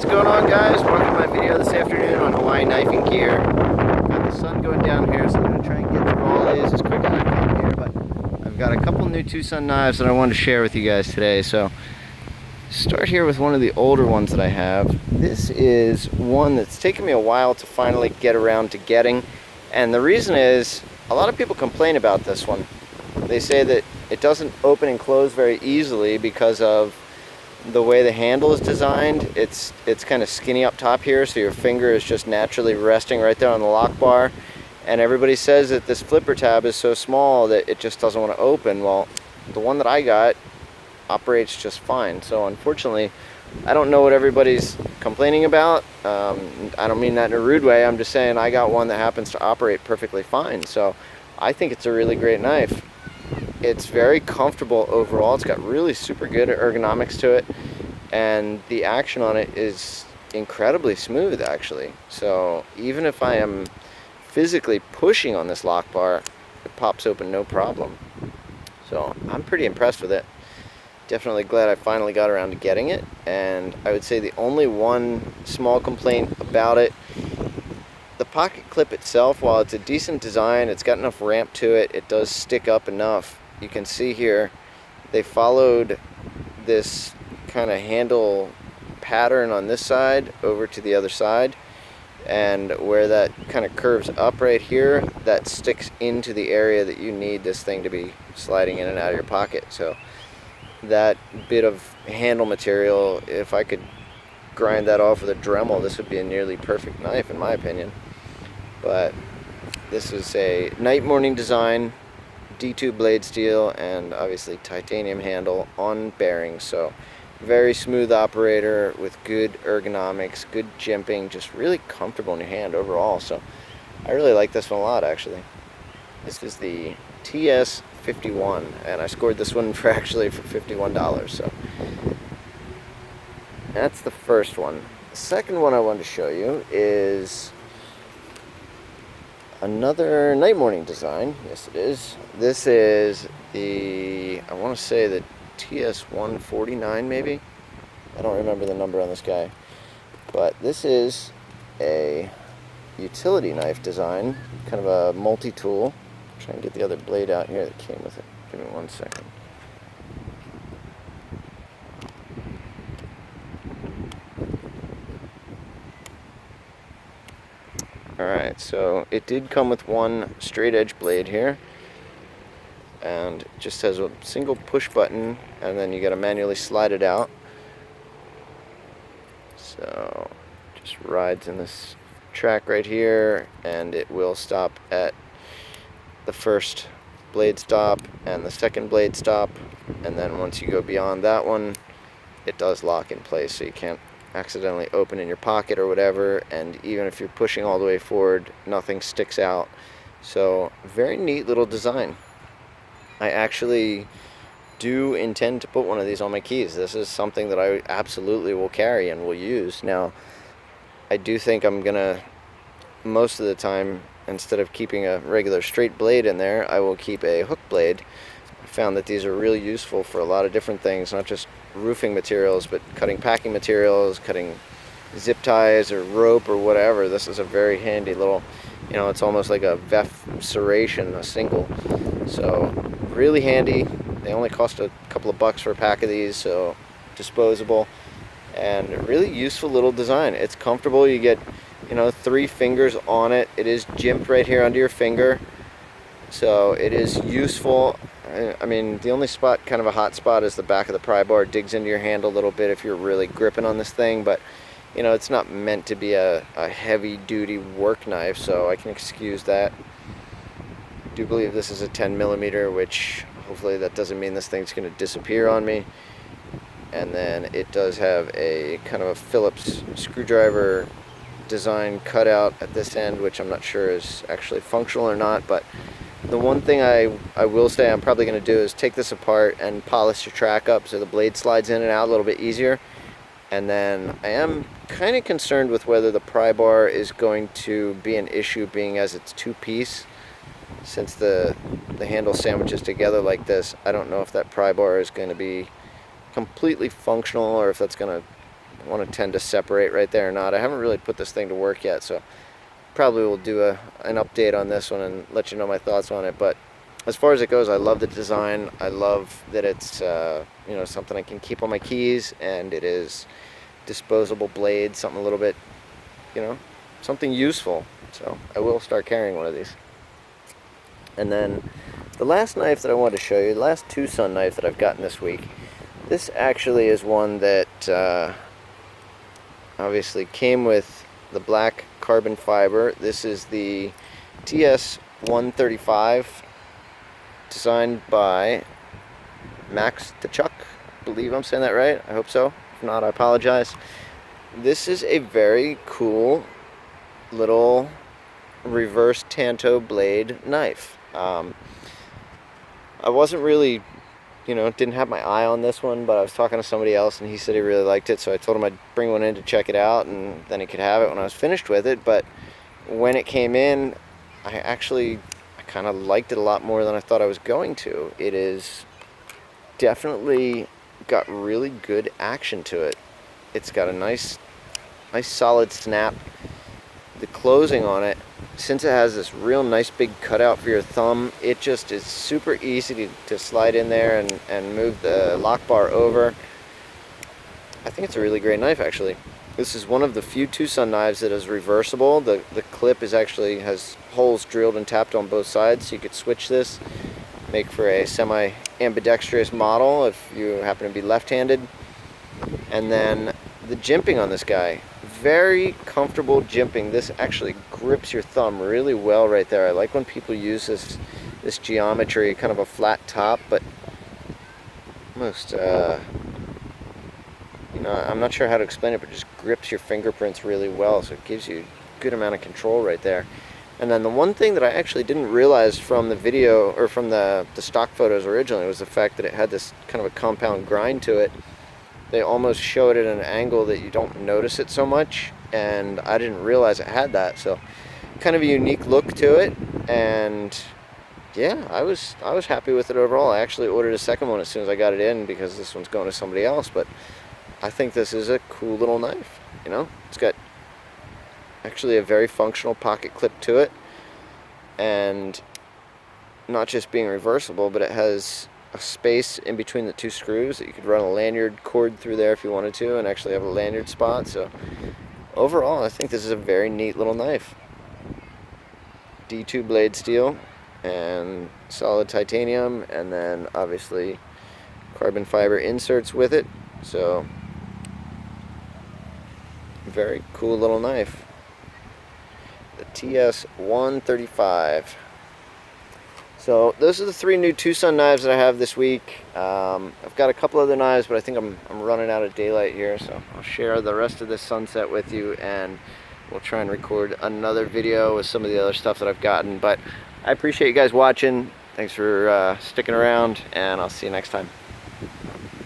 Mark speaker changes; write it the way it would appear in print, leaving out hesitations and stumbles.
Speaker 1: What's going on, guys? Welcome to my video this afternoon on Hawaiian knifing gear. Got the sun going down here, so I'm going to try and get through all these as quick as I can here, but I've got a couple new TwoSun knives that I wanted to share with you guys today. So start here with one of the older ones that I have. This is one that's taken me a while to finally get around to getting, and the reason is a lot of people complain about this one. They say that it doesn't open and close very easily because of the way the handle is designed. It's kind of skinny up top here, so your finger is just naturally resting right there on the lock bar, and everybody says that this flipper tab is so small that it just doesn't want to open. Well, the one that I got operates just fine. So unfortunately, I don't know what everybody's complaining about. I don't mean that in a rude way. I'm just saying I got one that happens to operate perfectly fine. So I think it's a really great knife. It's very comfortable overall. It's got really super good ergonomics to it, and the action on it is incredibly smooth actually. So even if I am physically pushing on this lock bar, it pops open no problem. So I'm pretty impressed with it. Definitely glad I finally got around to getting it. And I would say the only one small complaint about it, the pocket clip itself, while it's a decent design, it's got enough ramp to it, it does stick up enough. You can see here they followed this kind of handle pattern on this side over to the other side, and where that kind of curves up right here, that sticks into the area that you need this thing to be sliding in and out of your pocket. So that bit of handle material, if I could grind that off with a Dremel, this would be a nearly perfect knife in my opinion. But this is a night morning design, D2 blade steel, and obviously titanium handle on bearings. So very smooth operator with good ergonomics, good jimping, just really comfortable in your hand overall. So I really like this one a lot actually. This is the TS51, and I scored this one for $51. So that's the first one. The second one I wanted to show you is another night morning design. Yes, it is. This is the, I want to say the TS149 maybe. I don't remember the number on this guy. But this is a utility knife design, kind of a multi-tool. Try and get the other blade out here that came with it. Give me 1 second. Alright, so it did come with one straight edge blade here, and it just has a single push button, and then you got to manually slide it out. So just rides in this track right here, and it will stop at the first blade stop and the second blade stop, and then once you go beyond that one, it does lock in place, so you can't accidentally open in your pocket or whatever, and even if you're pushing all the way forward, nothing sticks out. So very neat little design. I actually do intend to put one of these on my keys. This is something that I absolutely will carry and will use. Now I do think I'm gonna, most of the time, instead of keeping a regular straight blade in there, I will keep a hook blade. I found that these are really useful for a lot of different things, not just roofing materials, but cutting packing materials, cutting zip ties or rope or whatever. This is a very handy little, you know, it's almost like a VEF serration, a single. So really handy. They only cost a couple of bucks for a pack of these, so disposable, and a really useful little design. It's comfortable. You get, you know, 3 fingers on it. It is jimped right here under your finger, so it is useful. I mean, the only spot, kind of a hot spot, is the back of the pry bar. It digs into your hand a little bit if you're really gripping on this thing, but you know, it's not meant to be a heavy duty work knife, so I can excuse that. I do believe this is a 10mm, which hopefully that doesn't mean this thing's going to disappear on me. And then it does have a kind of a Phillips screwdriver design cutout at this end, which I'm not sure is actually functional or not. But the one thing I will say I'm probably going to do is take this apart and polish the track up so the blade slides in and out a little bit easier. And then I am kind of concerned with whether the pry bar is going to be an issue, being as it's 2-piece. Since the handle sandwiches together like this, I don't know if that pry bar is going to be completely functional or if that's going to want to tend to separate right there or not. I haven't really put this thing to work yet, so probably will do an update on this one and let you know my thoughts on it. But as far as it goes, I love the design. I love that it's you know, something I can keep on my keys, and it is disposable blade, something a little bit, you know, something useful. So I will start carrying one of these. And then the last knife that I wanted to show you, the last TwoSun knife that I've gotten this week, this actually is one that obviously came with the black carbon fiber. This is the TS135, designed by Max DeChuck. I believe I'm saying that right. I hope so. If not, I apologize. This is a very cool little reverse tanto blade knife. I wasn't really, you know, didn't have my eye on this one, but I was talking to somebody else and he said he really liked it, so I told him I'd bring one in to check it out, and then he could have it when I was finished with it. But when it came in, I kind of liked it a lot more than I thought I was going to. It is definitely got really good action to it. It's got a nice solid snap. The closing on it, since it has this real nice big cutout for your thumb, it just is super easy to slide in there and move the lock bar over. I think it's a really great knife, actually. This is one of the few TwoSun knives that is reversible. The clip has holes drilled and tapped on both sides, so you could switch this, make for a semi-ambidextrous model if you happen to be left-handed. And then the jimping on this guy, very comfortable jimping. This actually grips your thumb really well right there. I like when people use this geometry, kind of a flat top, but almost, you know, I'm not sure how to explain it, but just grips your fingerprints really well, so it gives you a good amount of control right there. And then the one thing that I actually didn't realize from the video, or from the stock photos originally, was the fact that it had this kind of a compound grind to it. They almost show it at an angle that you don't notice it so much, and I didn't realize it had that. So kind of a unique look to it, and yeah, I was happy with it overall. I actually ordered a second one as soon as I got it in, because this one's going to somebody else, but I think this is a cool little knife. You know, it's got actually a very functional pocket clip to it, and not just being reversible, but it has a space in between the two screws that you could run a lanyard cord through there if you wanted to, and actually have a lanyard spot. So overall, I think this is a very neat little knife. D2 blade steel and solid titanium, and then obviously carbon fiber inserts with it. So very cool little knife. The TS135. So those are the three new TwoSun knives that I have this week. I've got a couple other knives, but I think I'm running out of daylight here, so I'll share the rest of this sunset with you, and we'll try and record another video with some of the other stuff that I've gotten. But I appreciate you guys watching. Thanks for sticking around, and I'll see you next time.